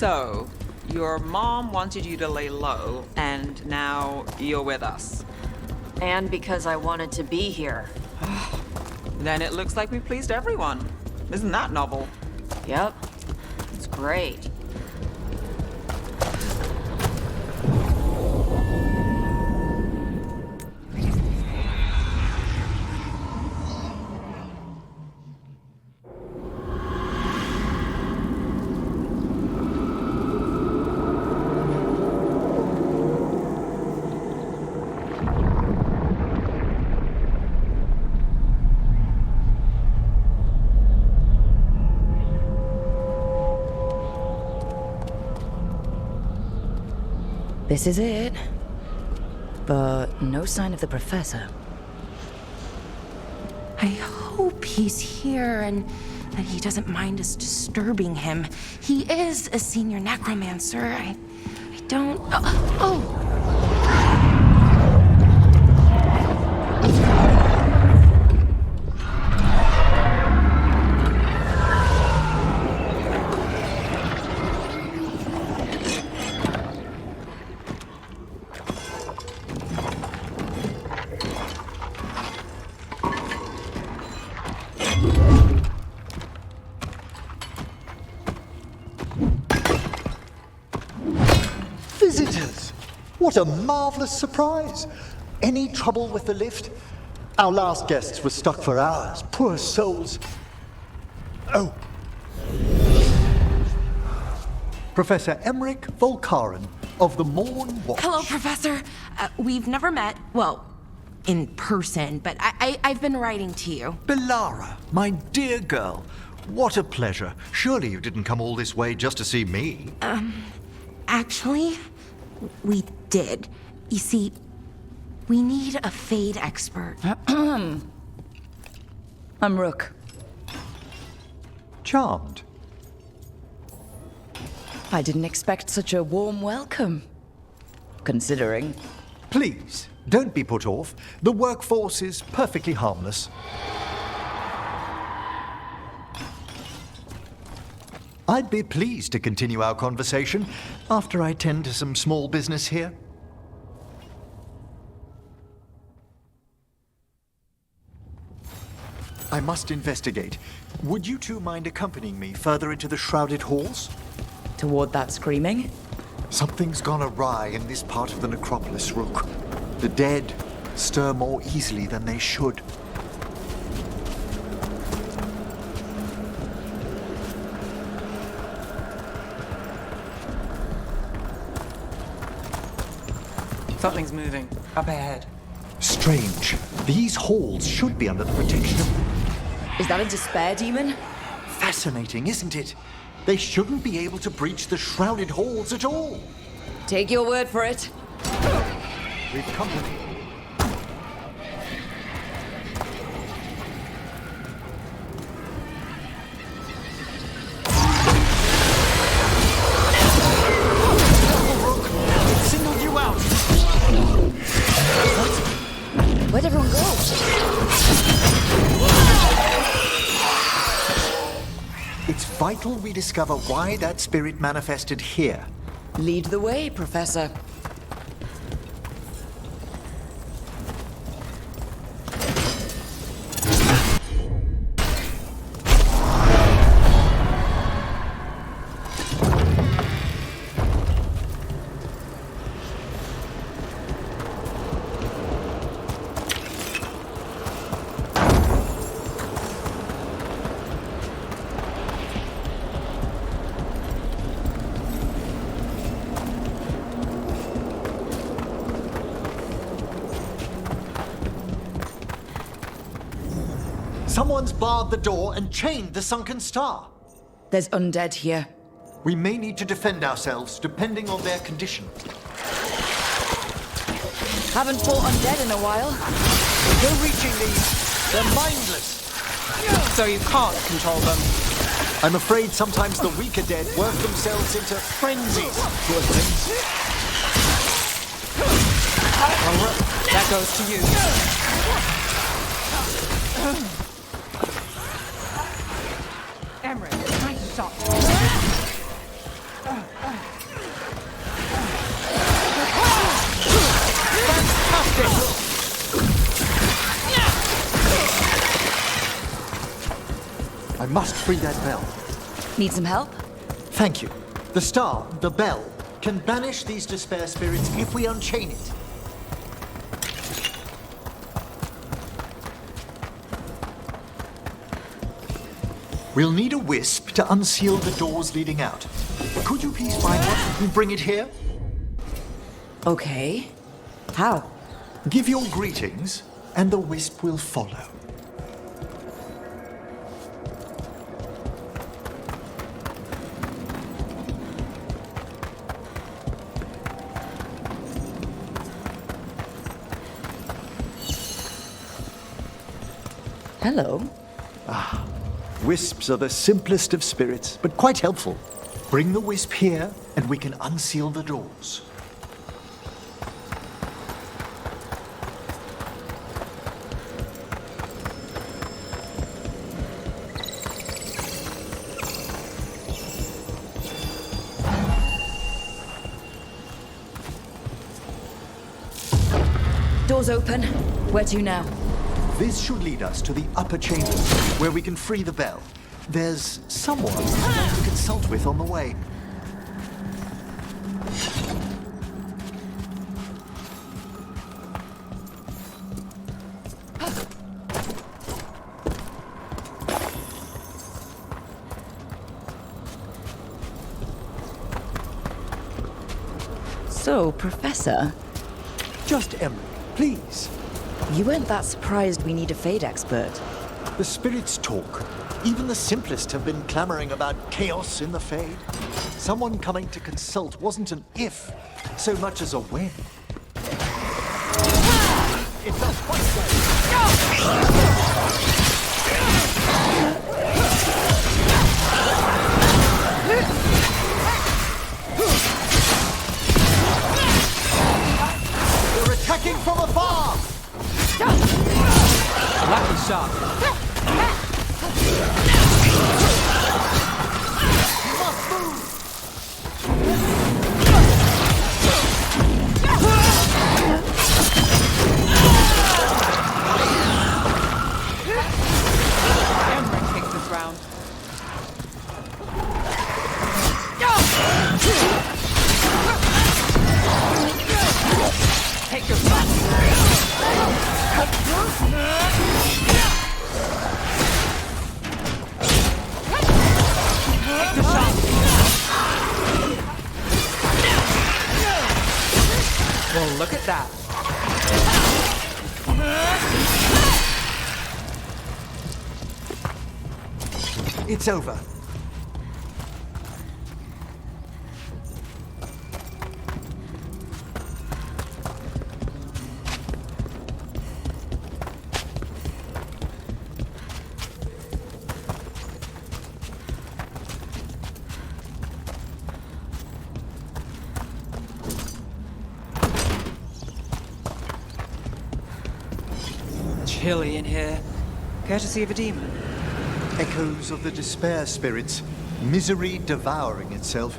So, your mom wanted you to lay low, and now you're with us. And because I wanted to be here. Then it looks like we pleased everyone. Isn't that novel? Yep. It's great. This is it. But no sign of the professor. I hope he's here and that he doesn't mind us disturbing him. He is a senior necromancer. I don't... Oh! Visitors! What a marvelous surprise! Any trouble with the lift? Our last guests were stuck for hours. Poor souls. Oh. Professor Emmerich Volkaren of the Morn Watch. Hello, Professor. We've never met, well, in person, but I've been writing to you. Belara, my dear girl, what a pleasure. Surely you didn't come all this way just to see me. Actually, we did. You see, we need a Fade expert. I'm Rook. Charmed. I didn't expect such a warm welcome. Considering. Please, don't be put off. The workforce is perfectly harmless. I'd be pleased to continue our conversation after I tend to some small business here. I must investigate. Would you two mind accompanying me further into the shrouded halls? Toward that screaming? Something's gone awry in this part of the necropolis, Rook. The dead stir more easily than they should. Something's moving. Up ahead. Strange. These halls should be under the protection of... Is that a despair demon? Fascinating, isn't it? They shouldn't be able to breach the shrouded halls at all. Take your word for it. We've company. It singled you out. Where'd everyone go? It's vital we discover why that spirit manifested here. Lead the way, Professor. Someone's barred the door and chained the sunken star. There's undead here. We may need to defend ourselves, depending on their condition. Haven't fought undead in a while. No reaching these. They're mindless. So you can't control them. I'm afraid sometimes the weaker dead work themselves into frenzies. Poor things. That goes to you. Emmerich, nice shot. I must free that bell. Need some help? Thank you. The star, the bell, can banish these despair spirits if we unchain it. We'll need a wisp to unseal the doors leading out. Could you please find one and bring it here? Okay. How? Give your greetings, and the wisp will follow. Hello. Wisps are the simplest of spirits, but quite helpful. Bring the wisp here, and we can unseal the doors. Doors open. Where to now? This should lead us to the upper chambers, where we can free the bell. There's someone I want to consult with on the way. So, Professor, Just Emery, please. you weren't that surprised we need a Fade expert. The spirits talk. Even the simplest have been clamoring about chaos in the Fade. Someone coming to consult wasn't an if, so much as a when. It felt quite right. They're attacking from afar! Lucky shot. Must move! Cameron takes this round. Take your shot. Take the shot. Well, look at that. It's over. Chilly in here. Courtesy of a demon. Echoes of the despair spirits, misery devouring itself.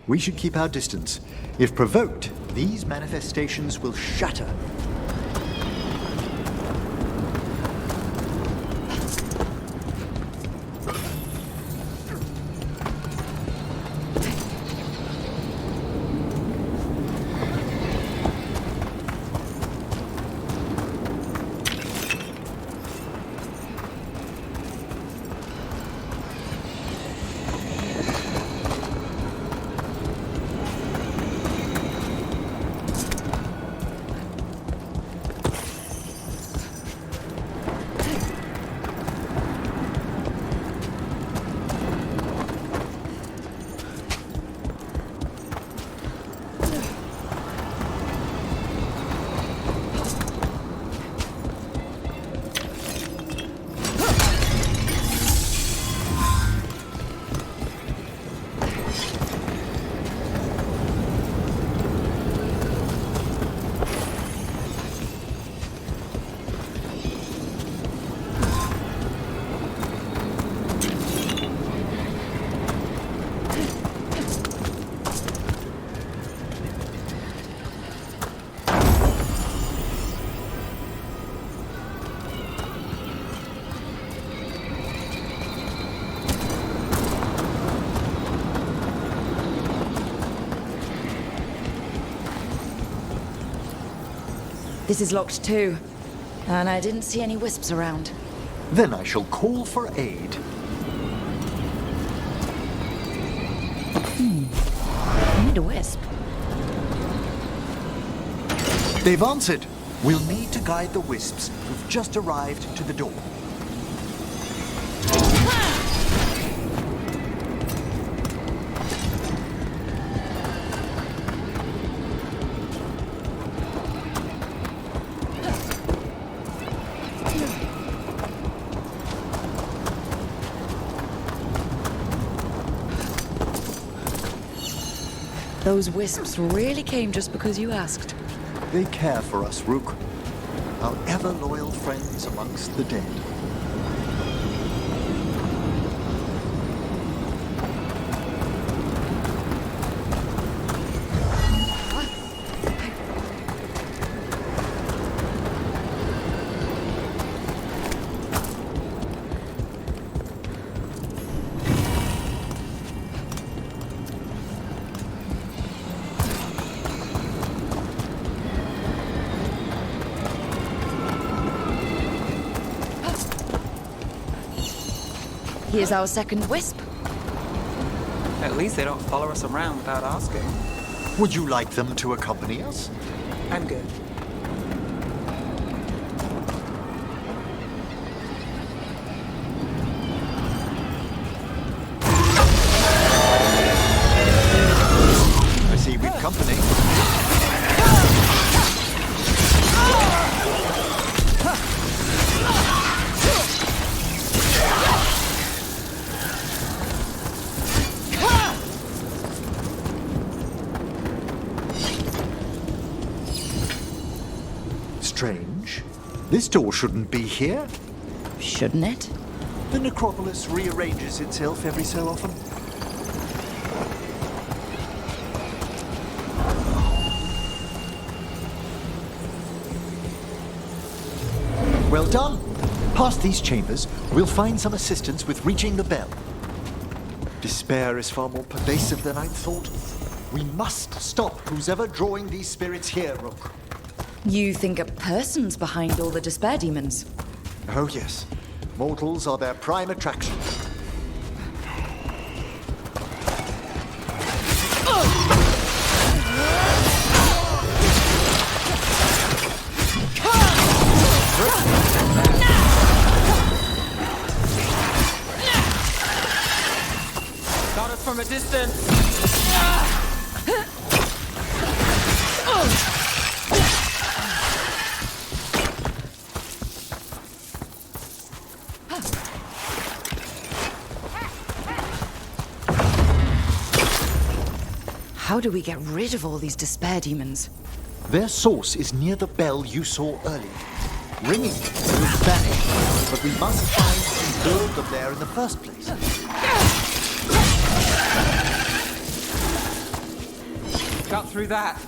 We should keep our distance. If provoked, these manifestations will shatter. This is locked too. And I didn't see any wisps around. Then I shall call for aid. I need a wisp. They've answered. We'll need to guide the wisps who've just arrived to the door. Those wisps really came just because you asked. They care for us, Rook. Our ever-loyal friends amongst the dead. Here's our second wisp. At least they don't follow us around without asking. Would you like them to accompany us? I'm good. I see we've company. Strange. This door shouldn't be here. Shouldn't it? The necropolis rearranges itself every so often. Well done. Past these chambers, we'll find some assistance with reaching the bell. Despair is far more pervasive than I'd thought. We must stop who's ever drawing these spirits here, Rook. You think a person's behind all the despair demons? Oh yes. Mortals are their prime attraction. Got us from a distance. How do we get rid of all these despair demons? Their source is near the bell you saw earlier. Ringing will vanish, but we must find and build them there in the first place. Got through that.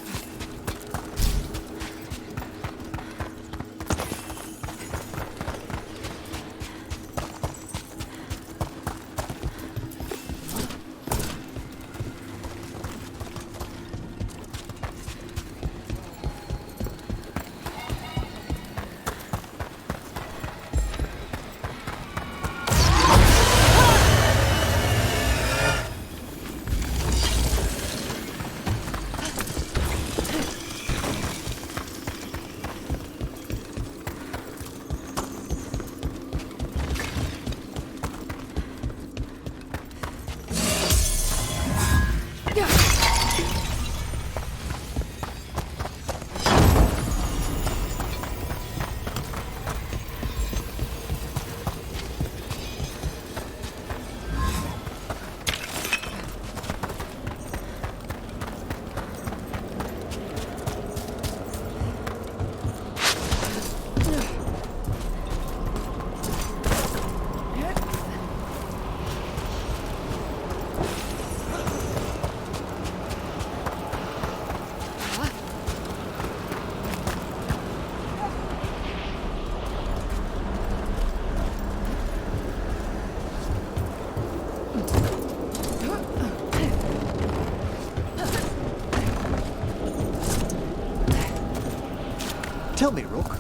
Tell me, Rook,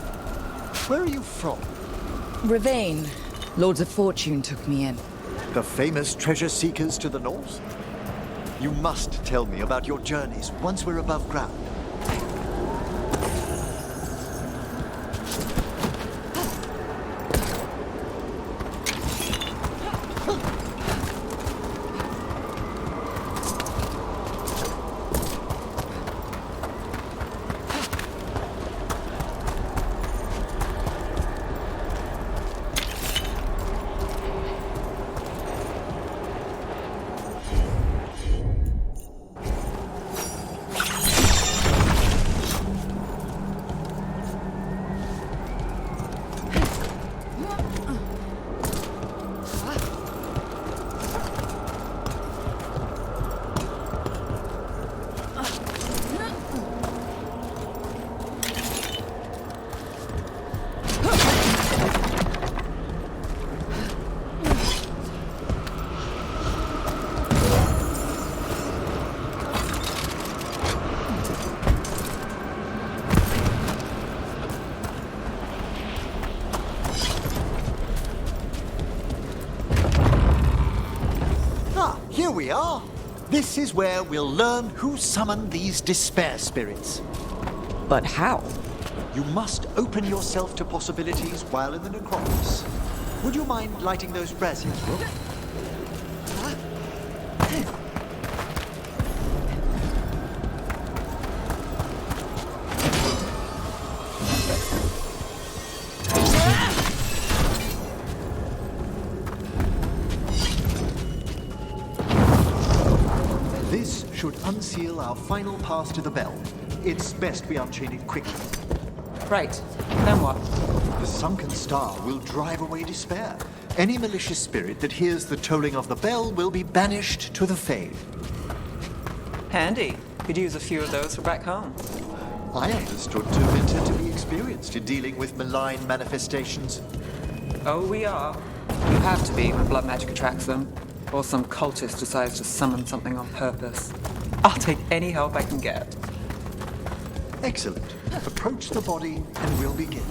where are you from? Ravane. Lords of Fortune took me in. The famous treasure seekers to the north? You must tell me about your journeys once we're above ground. Here we are. This is where we'll learn who summoned these despair spirits. But how? You must open yourself to possibilities while in the necropolis. Would you mind lighting those braziers, Rook? This should unseal our final path to the bell. It's best we unchain it quickly. Right. Then what? The sunken star will drive away despair. Any malicious spirit that hears the tolling of the bell will be banished to the Fae. Handy. Could use a few of those for back home. I understood Termintor to be experienced in dealing with malign manifestations. Oh, we are. You have to be when blood magic attracts them. Or some cultist decides to summon something on purpose. I'll take any help I can get. Excellent. Approach the body and we'll begin.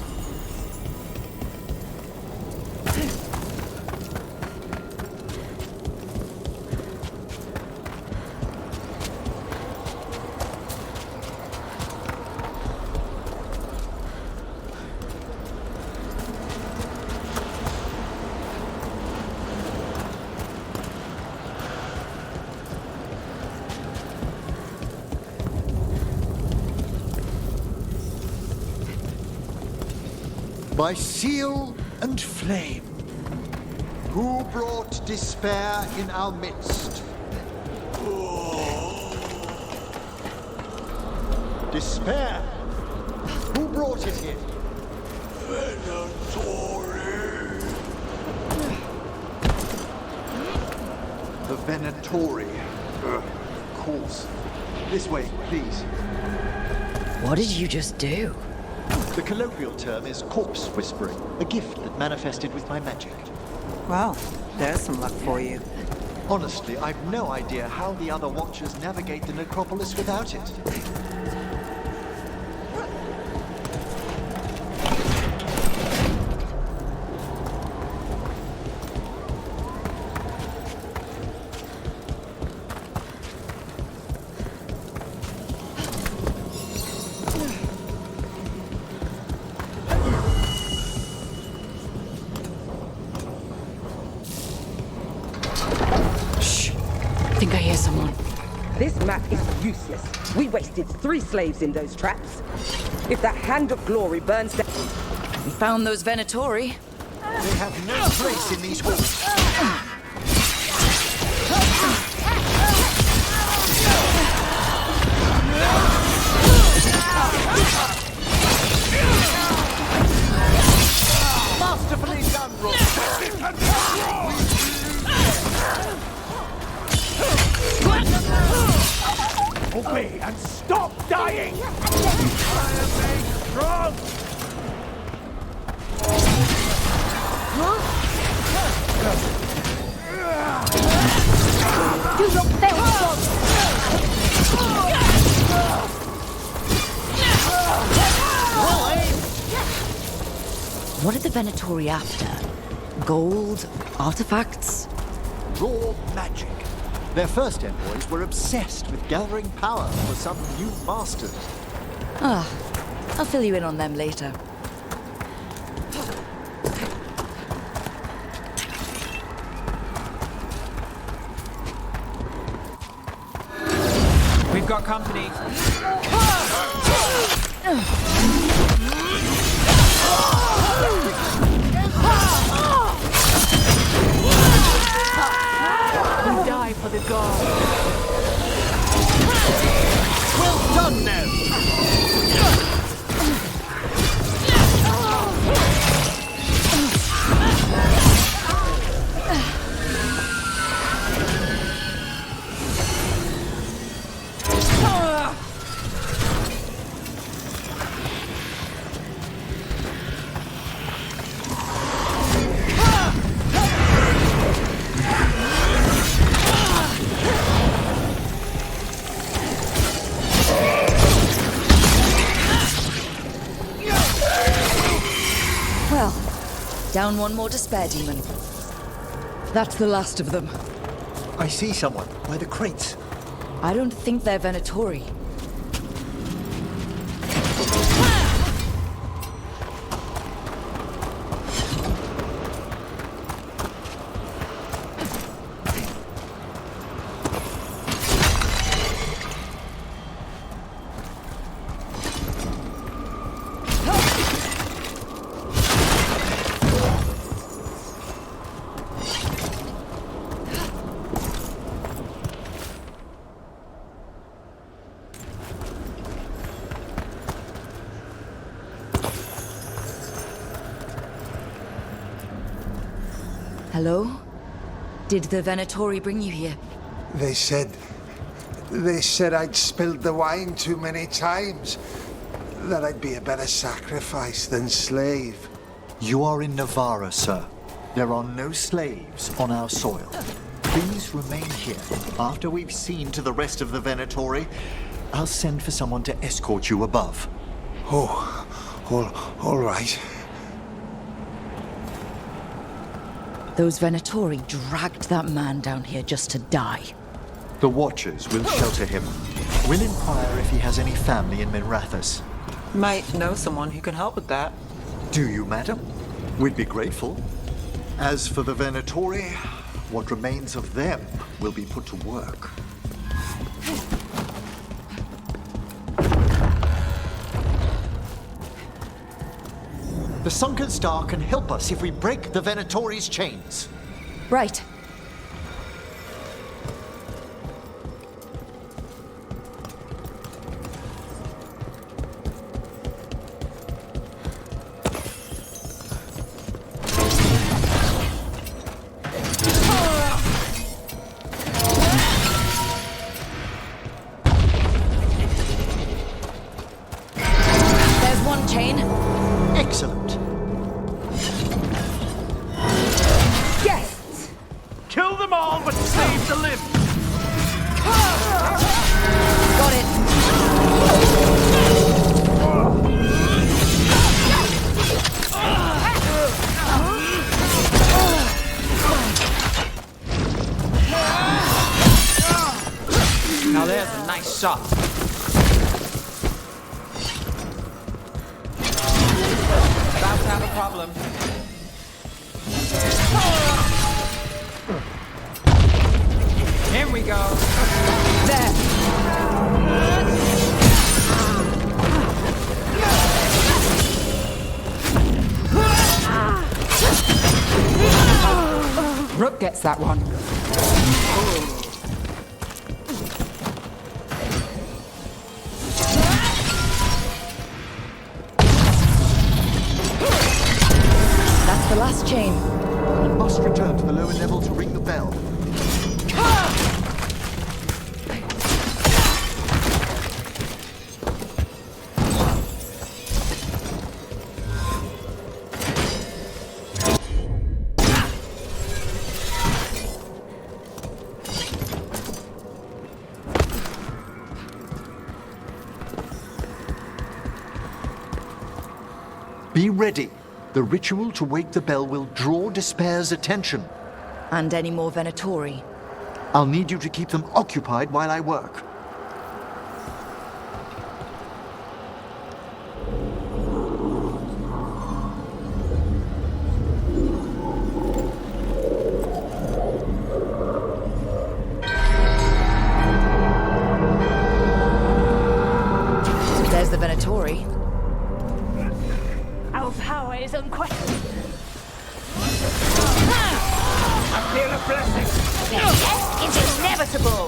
By seal and flame, who brought despair in our midst? Despair? Who brought it here? The Venatori. Of course. This way, please. What did you just do? The colloquial term is corpse whispering, a gift that manifested with my magic. Well, there's some luck for you. Honestly, I've no idea how the other Watchers navigate the necropolis without it. I think I hear someone. This map is useless. We wasted 3 slaves in those traps. If that hand of glory burns down... We found those Venatori. They have no place in these halls. Masterfully done, Rook. Obey and stop dying! I am made strong! Do not fail, God! Well, What are the Venatori after? Gold? Artifacts? Raw magic. Their first envoys were obsessed with gathering power for some new masters. Ah, I'll fill you in on them later. We've got company. You die for the god. Well done, Nev! Well, down one more despair demon. That's the last of them. I see someone by the crates. I don't think they're Venatori. Hello? Did the Venatori bring you here? They said I'd spilled the wine too many times. That I'd be a better sacrifice than slave. You are in Navarra, sir. There are no slaves on our soil. Please remain here. After we've seen to the rest of the Venatori, I'll send for someone to escort you above. All right. Those Venatori dragged that man down here just to die. The Watchers will shelter him. We'll inquire if he has any family in Minrathous. Might know someone who can help with that. Do you, madam? We'd be grateful. As for the Venatori, what remains of them will be put to work. The Sunken Star can help us if we break the Venatori's chains. Right. There's one chain. Excellent. Yes! Kill them all, but save the limb. Got it. Now there's a nice shot. About to have a problem. Here we go. Rook gets that one. That's the last chain. We must return to the lower level to ring the bell. Be ready. The ritual to wake the bell will draw Despair's attention. And any more Venatori? I'll need you to keep them occupied while I work. There's the Venatori. Our power is unquestioned. I feel a blessing. Death is inevitable.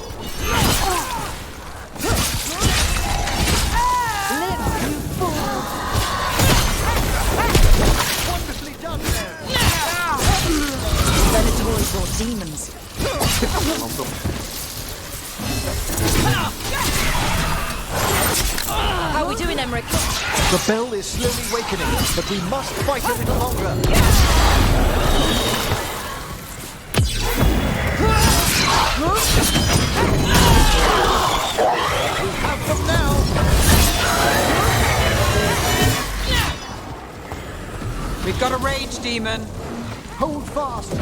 Live, you fool! Wonderfully done there! Venatori brought demons. How are we doing, Emmerich? The bell is slowly wakening, but we must fight a little longer. We have them now! We've got a rage demon. Hold fast!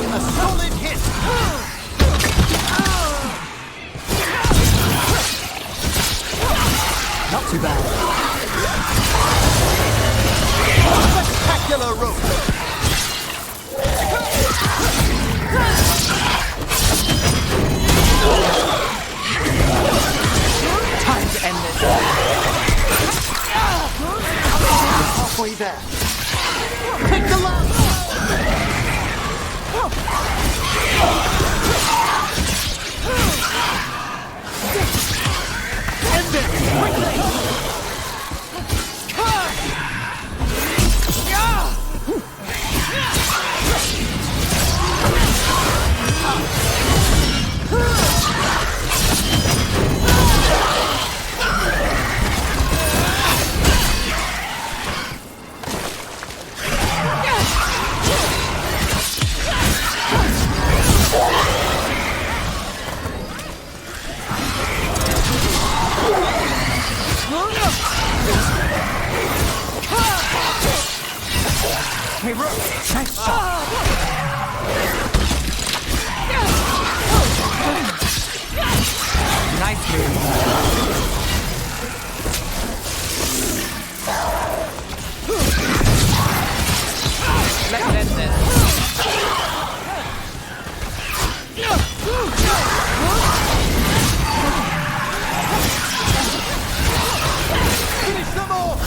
A solid hit! Not too bad. Spectacular rope! Time to end this. Halfway there. Take the lance! End it! Quickly! Hey, Rook, nice shot. Nice move. Let's end this. Finish them off!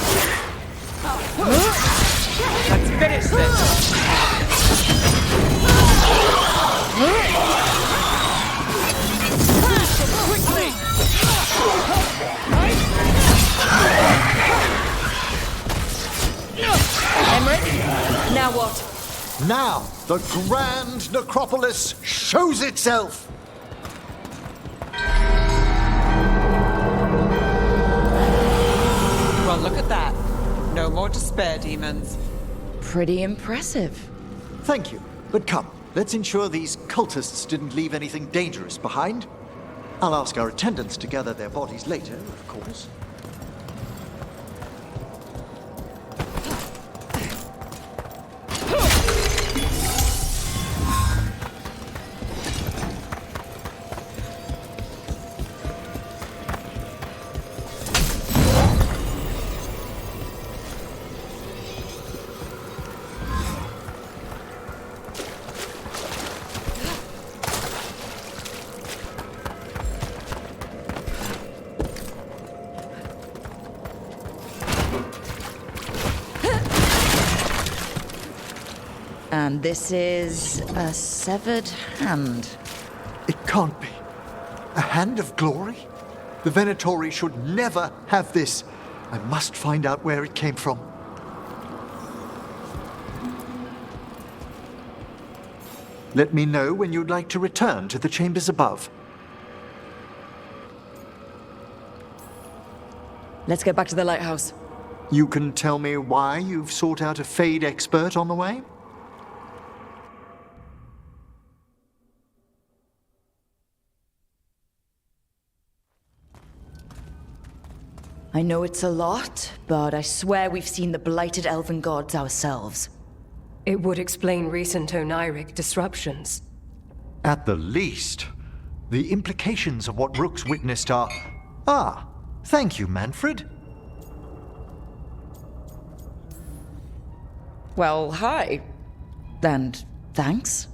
Let's finish this. Quickly! Emmerich, now what? Now, the grand necropolis shows itself! Well, look at that. No more despair demons. Pretty impressive. Thank you, but come, let's ensure these cultists didn't leave anything dangerous behind. I'll ask our attendants to gather their bodies later, of course. And this is a severed hand. It can't be. A hand of glory? The Venatori should never have this. I must find out where it came from. Let me know when you'd like to return to the chambers above. Let's get back to the lighthouse. You can tell me why you've sought out a Fade expert on the way? I know it's a lot, but I swear we've seen the blighted elven gods ourselves. It would explain recent Oniric disruptions. At the least, the implications of what Rook's witnessed are... Ah, thank you, Manfred. Well, hi. And thanks.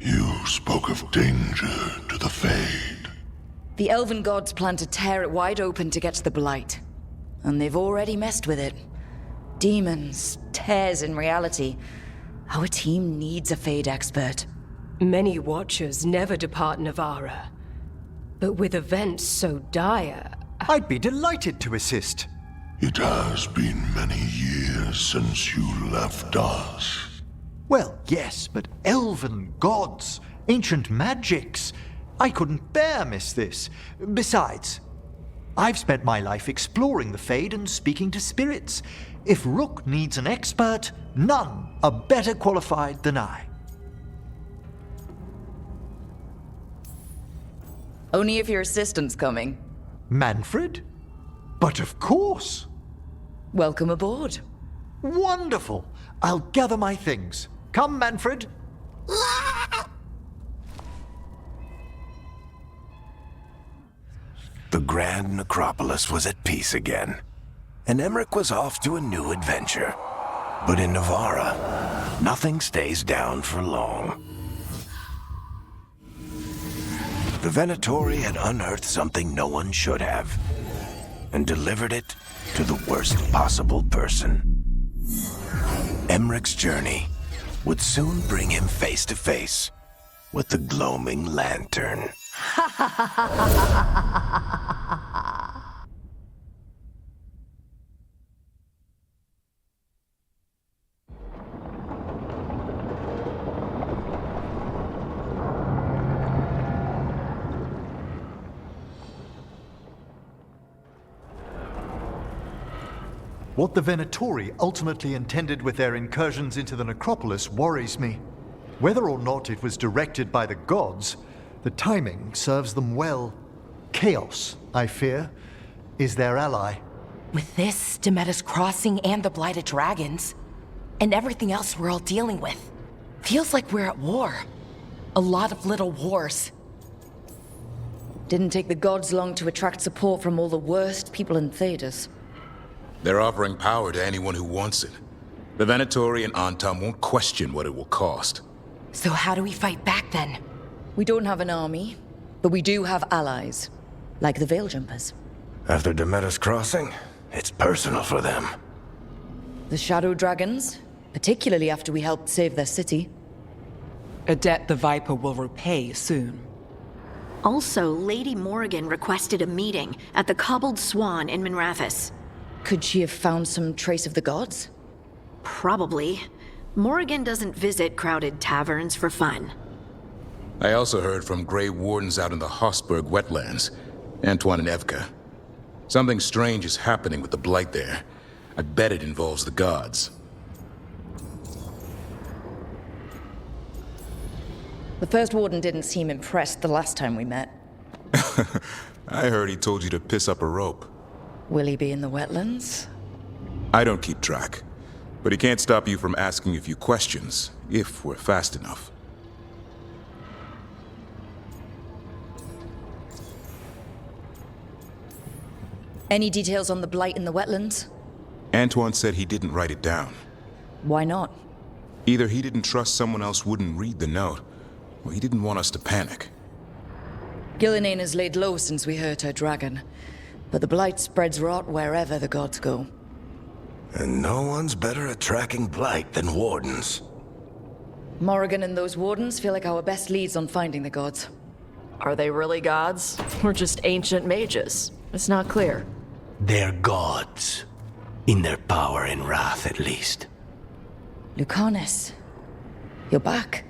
You spoke of danger to the Fade. The elven gods plan to tear it wide open to get to the blight. And they've already messed with it. Demons, tears in reality. Our team needs a Fade expert. Many Watchers never depart Navara. But with events so dire... I'd be delighted to assist. It has been many years since you left us. Well, yes, but elven gods, ancient magics... I couldn't bear miss this. Besides, I've spent my life exploring the Fade and speaking to spirits. If Rook needs an expert, none are better qualified than I. Only if your assistant's coming. Manfred? But of course! Welcome aboard. Wonderful! I'll gather my things. Come, Manfred. The Grand Necropolis was at peace again, and Emmerich was off to a new adventure. But in Navara, nothing stays down for long. The Venatori had unearthed something no one should have, and delivered it to the worst possible person. Emmerich's journey would soon bring him face to face with the gloaming lantern. What the Venatori ultimately intended with their incursions into the necropolis worries me. Whether or not it was directed by the gods, the timing serves them well. Chaos, I fear, is their ally. With this, Demeter's Crossing and the Blighted Dragons, and everything else we're all dealing with, feels like we're at war. A lot of little wars. Didn't take the gods long to attract support from all the worst people in Thedas. They're offering power to anyone who wants it. The Venatori and Antam won't question what it will cost. So how do we fight back then? We don't have an army, but we do have allies, like the Veil Jumpers. After Demeter's Crossing, it's personal for them. The Shadow Dragons, particularly after we helped save their city. A debt the Viper will repay soon. Also, Lady Morrigan requested a meeting at the Cobbled Swan in Minrathous. Could she have found some trace of the gods? Probably. Morrigan doesn't visit crowded taverns for fun. I also heard from Grey Wardens out in the Hossberg wetlands, Antoine and Evka. Something strange is happening with the Blight there. I bet it involves the gods. The First Warden didn't seem impressed the last time we met. I heard he told you to piss up a rope. Will he be in the wetlands? I don't keep track, but he can't stop you from asking a few questions, if we're fast enough. Any details on the blight in the wetlands? Antoine said he didn't write it down. Why not? Either he didn't trust someone else wouldn't read the note, or he didn't want us to panic. Gillinane has laid low since we hurt her dragon, but the blight spreads rot wherever the gods go. And no one's better at tracking blight than wardens. Morrigan and those wardens feel like our best leads on finding the gods. Are they really gods? Or just ancient mages? It's not clear. They're gods. In their power and wrath, at least. Lucanus, you're back.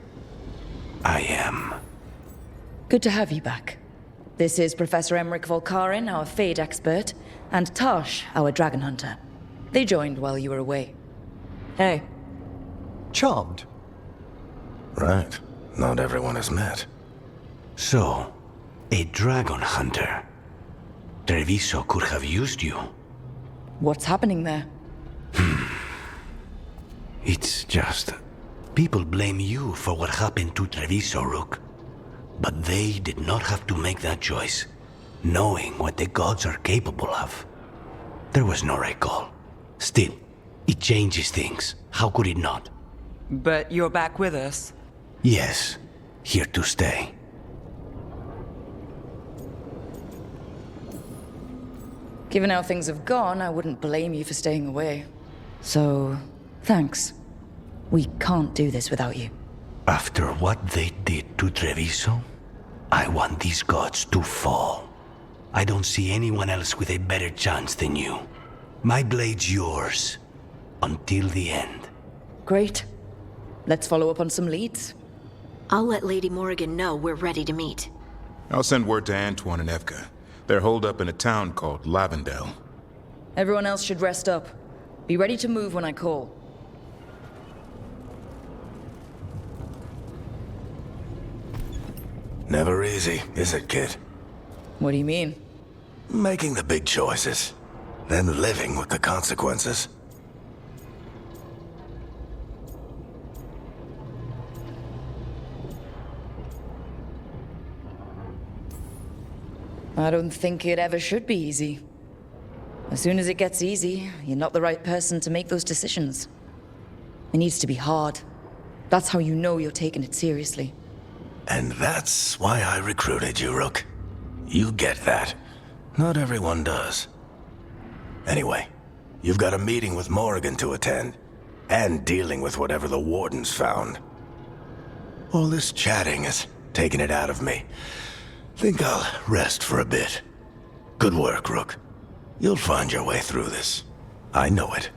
I am. Good to have you back. This is Professor Emmerich Volkarin, our Fade expert, and Tosh, our Dragon Hunter. They joined while you were away. Hey. Charmed. Right. Not everyone has met. So, a Dragon Hunter. Treviso could have used you. What's happening there? It's just... people blame you for what happened to Treviso, Rook. But they did not have to make that choice, knowing what the gods are capable of. There was no recall. Still, it changes things. How could it not? But you're back with us? Yes, here to stay. Given how things have gone, I wouldn't blame you for staying away. So, thanks. We can't do this without you. After what they did to Treviso, I want these gods to fall. I don't see anyone else with a better chance than you. My blade's yours, until the end. Great. Let's follow up on some leads. I'll let Lady Morrigan know we're ready to meet. I'll send word to Antoine and Evka. They're holed up in a town called Lavendel. Everyone else should rest up. Be ready to move when I call. Never easy, is it, kid? What do you mean? Making the big choices, then living with the consequences. I don't think it ever should be easy. As soon as it gets easy, you're not the right person to make those decisions. It needs to be hard. That's how you know you're taking it seriously. And that's why I recruited you, Rook. You get that. Not everyone does. Anyway, you've got a meeting with Morrigan to attend, and dealing with whatever the Warden's found. All this chatting is taking it out of me. Think I'll rest for a bit. Good work, Rook. You'll find your way through this. I know it.